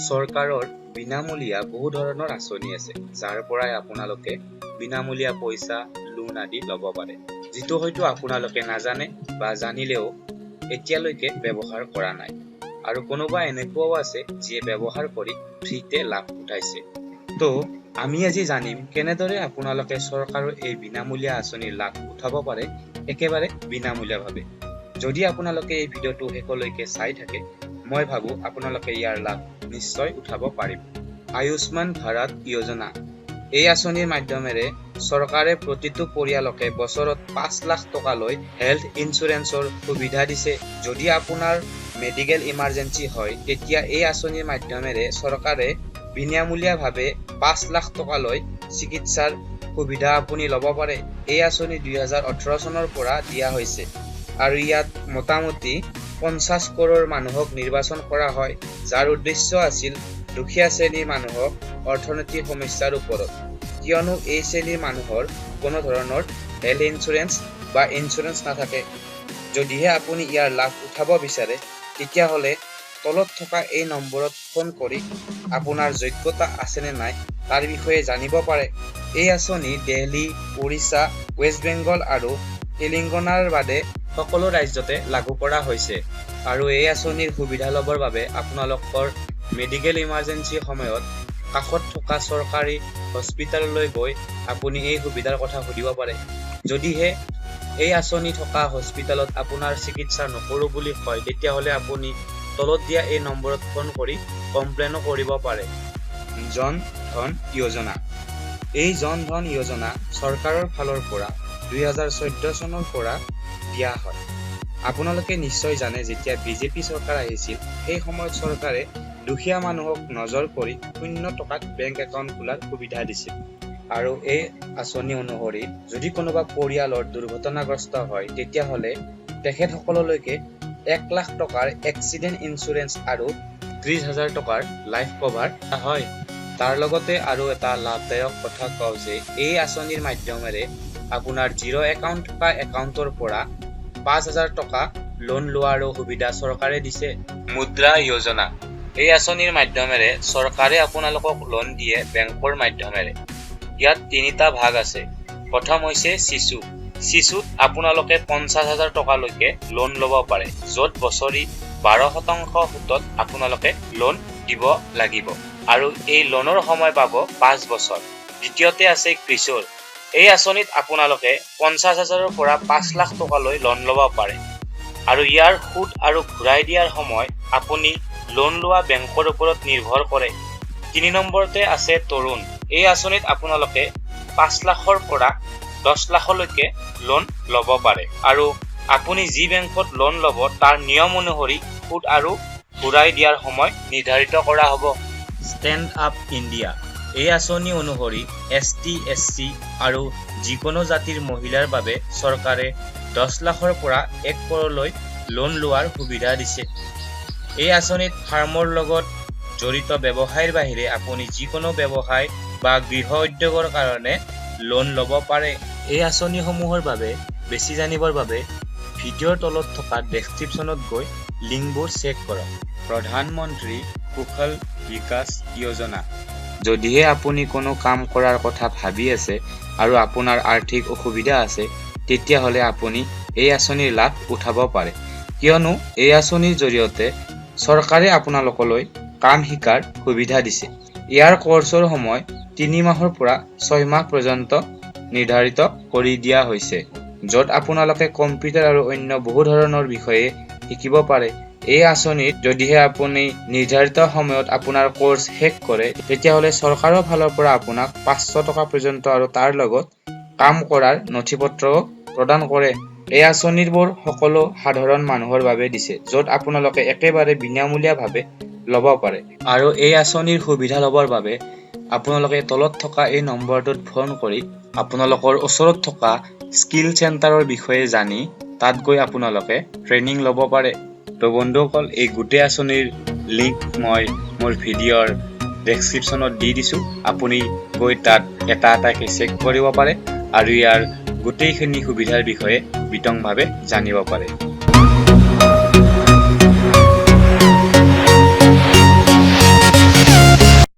চৰকাৰৰ বিনামূলীয়া বহু ধৰণৰ আঁচনি আছে, যাৰ পৰাই আপোনালোকে বিনামূলীয়া পইচা, লোন আদি ল'ব পাৰে, যিটো হয়তো আপোনালোকে নাজানে বা জানিলেও এতিয়ালৈকে ব্যৱহাৰ কৰা নাই। আৰু কোনোবা এনেকুৱাও আছে যিয়ে ব্যৱহাৰ কৰি ফ্ৰীতে লাভ উঠাইছে। তো আমি আজি জানিম কেনেদৰে আপোনালোকে চৰকাৰৰ এই বিনামূলীয়া আঁচনিৰ লাভ উঠাব পাৰে একেবাৰে বিনামূলীয়াভাৱে। যদি আপোনালোকে এই ভিডিঅ'টো শেষলৈকে চাই থাকে, মই ভাবো আপোনালোকে ইয়াৰ লাভ নিশ্চয় উঠাব পাৰিব। আয়ুষ্মান ভাৰত যোজনা এই আঁচনিৰ মাধ্যমেৰে চৰকাৰে প্ৰতিটো পৰিয়ালকে বছৰত 5 লাখ টকালৈ হেল্থ ইঞ্চুৰেঞ্চৰ সুবিধা দিছে। যদি আপোনাৰ মেডিকেল ইমাৰ্জেঞ্চি হয়, তেতিয়া এই আঁচনিৰ মাধ্যমেৰে চৰকাৰে বিনামূলীয়াভাৱে 5 লাখ টকালৈ চিকিৎসাৰ সুবিধা আপুনি ল'ব পাৰে। এই আঁচনি 2018 চনৰ পৰা দিয়া হৈছে আৰু ইয়াত মোটামুটি 50 কৰোৰ মানুহক নিৰ্বাচন কৰা হয়, যাৰ উদ্দেশ্য আছিল দুখীয়া শ্ৰেণীৰ মানুহক অৰ্থনৈতিক সমস্যাৰ ওপৰত, কিয়নো এই শ্ৰেণীৰ মানুহৰ কোনো ধৰণৰ হেল্থ ইঞ্চুৰেঞ্চ বা ইঞ্চুৰেঞ্চ নাথাকে। যদিহে আপুনি ইয়াৰ লাভ উঠাব বিচাৰে, তেতিয়াহ'লে তলত থকা এই নম্বৰত ফোন কৰি আপোনাৰ যোগ্যতা আছেনে নাই তাৰ বিষয়ে জানিব পাৰে। এই আঁচনি দিল্লী, উৰিষ্যা, ৱেষ্ট বেংগল আৰু তেলেংগানাৰ বাদে সকলো ৰাজ্যতে লাগু কৰা হৈছে। আৰু এই আঁচনিৰ সুবিধা ল'বৰ বাবে আপোনালোকৰ মেডিকেল ইমাৰ্জেঞ্চিৰ সময়ত কাষত থকা চৰকাৰী হস্পিটেললৈ গৈ আপুনি এই সুবিধাৰ কথা সুধিব পাৰে। যদিহে এই আঁচনি থকা হস্পিটেলত আপোনাৰ চিকিৎসা নকৰোঁ বুলি কয়, তেতিয়াহ'লে আপুনি তলত দিয়া এই নম্বৰত ফোন কৰি কমপ্লেইনো কৰিব পাৰে। জন ধন যোজনা এই জন ধন যোজনা চৰকাৰৰ ফালৰ পৰা 2014 চনৰ পৰা দিয়া হয়। আপোনালোকে নিশ্চয় জানে, যেতিয়া বিজেপি চৰকাৰ আহিছিল, সেই সময়ত চৰকাৰে দুখীয়া মানুহক নজৰ কৰি 0 টকাত বেংক একাউণ্ট খোলাৰ সুবিধা দিছিল। আৰু এই আঁচনি অনুসৰি যদি কোনোবা পৰিয়ালৰ দুৰ্ঘটনাগ্ৰস্ত হয়, তেতিয়াহ'লে তেখেতসকললৈকে 1 লাখ টকাৰ এক্সিডেণ্ট ইঞ্চুৰেঞ্চ আৰু 30,000 টকাৰ লাইফ কভাৰ হয়। তাৰ লগতে আৰু এটা লাভদায়ক কথা কওঁ যে এই আঁচনিৰ মাধ্যমেৰে আপোনাৰ জিৰ' একাউণ্ট থকা একাউণ্টৰ পৰা 5,000 টকা লোন লোৱাৰো সুবিধা চৰকাৰে দিছে। মুদ্ৰা যোজনা এই আঁচনিৰ মাধ্যমেৰে চৰকাৰে আপোনালোকক লোন দিয়ে বেংকৰ মাধ্যমেৰে। ইয়াত 3টা ভাগ আছে। প্ৰথম হৈছে শিশুত আপোনালোকে 50,000 টকালৈকে লোন ল'ব পাৰে, য'ত বছৰি 12% সুতত আপোনালোকে লোন দিব লাগিব আৰু এই লোনৰ সময় পাব 5 বছৰ। দ্বিতীয়তে আছে কিশোৰ। এই আঁচনিত আপোনালোকে 50,000ৰ পৰা 5 লাখ টকালৈ লোন ল'ব পাৰে আৰু ইয়াৰ সুদ আৰু ঘূৰাই দিয়াৰ সময় আপুনি লোন লোৱা বেংকৰ ওপৰত নিৰ্ভৰ কৰে। 3 নম্বৰতে আছে তৰুণ। এই আঁচনিত আপোনালোকে 5 লাখৰ পৰা 10 লাখলৈকে লোন ল'ব পাৰে আৰু আপুনি যি বেংকত লোন ল'ব তাৰ নিয়ম অনুসৰি সুদ আৰু ঘূৰাই দিয়াৰ সময় নিৰ্ধাৰিত কৰা হ'ব। ষ্টেণ্ড আপ ইণ্ডিয়া এই আঁচনি অনুসৰি ST, SC আৰু যিকোনো জাতিৰ মহিলাৰ বাবে চৰকাৰে 10 লাখৰ পৰা 1 কৰলৈ লোন লোৱাৰ সুবিধা দিছে। এই আঁচনিত ফাৰ্মৰ লগত জড়িত ব্যৱসায়ৰ বাহিৰে আপুনি যিকোনো ব্যৱসায় বা গৃহ উদ্যোগৰ কাৰণে লোন ল'ব পাৰে। এই আঁচনিসমূহৰ বাবে বেছি জানিবৰ বাবে ভিডিঅ'ৰ তলত থকা ডেছক্ৰিপশ্যনত গৈ লিংকবোৰ চেক কৰক। প্ৰধানমন্ত্ৰী কুশল বিকাশ যোজনা যদিহে আপুনি কোনো কাম কৰাৰ কথা ভাবি আছে আৰু আপোনাৰ আৰ্থিক অসুবিধা আছে, তেতিয়াহ'লে আপুনি এই আঁচনিৰ লাভ উঠাব পাৰে, কিয়নো এই আঁচনিৰ জৰিয়তে চৰকাৰে আপোনালোকলৈ কাম শিকাৰ সুবিধা দিছে। ইয়াৰ কৰ্চৰ সময় 3 মাহৰ পৰা 6 মাহ পৰ্যন্ত নিৰ্ধাৰিত কৰি দিয়া হৈছে, য'ত আপোনালোকে কম্পিউটাৰ আৰু অন্য বহু ধৰণৰ বিষয়ে শিকিব পাৰে। এই আঁচনিত যদিহে আপুনি নিৰ্ধাৰিত সময়ত আপোনাৰ কৰ্চ শেষ কৰে, তেতিয়াহ'লে চৰকাৰৰ ফালৰ পৰা আপোনাক 500 টকা পৰ্যন্ত আৰু তাৰ লগত কাম কৰাৰ নথিপত্ৰও প্ৰদান কৰে। এই আঁচনিবোৰ সকলো সাধাৰণ মানুহৰ বাবে দিছে, য'ত আপোনালোকে একেবাৰে বিনামূলীয়াভাৱে ল'ব পাৰে। আৰু এই আঁচনিৰ সুবিধা ল'বৰ বাবে আপোনালোকে তলত থকা এই নম্বৰটোত ফোন কৰি আপোনালোকৰ ওচৰত থকা স্কিল চেণ্টাৰৰ বিষয়ে জানি তাত গৈ আপোনালোকে ট্ৰেইনিং ল'ব পাৰে। তো বন্ধুসকল, এই গোটেই আঁচনিৰ লিংক মই মোৰ ভিডিঅ'ৰ ডেছক্ৰিপশ্যনত দি দিছোঁ। আপুনি গৈ তাত এটা এটাকৈ চেক কৰিব পাৰে আৰু ইয়াৰ গোটেইখিনি সুবিধাৰ বিষয়ে বিতংভাৱে জানিব পাৰে।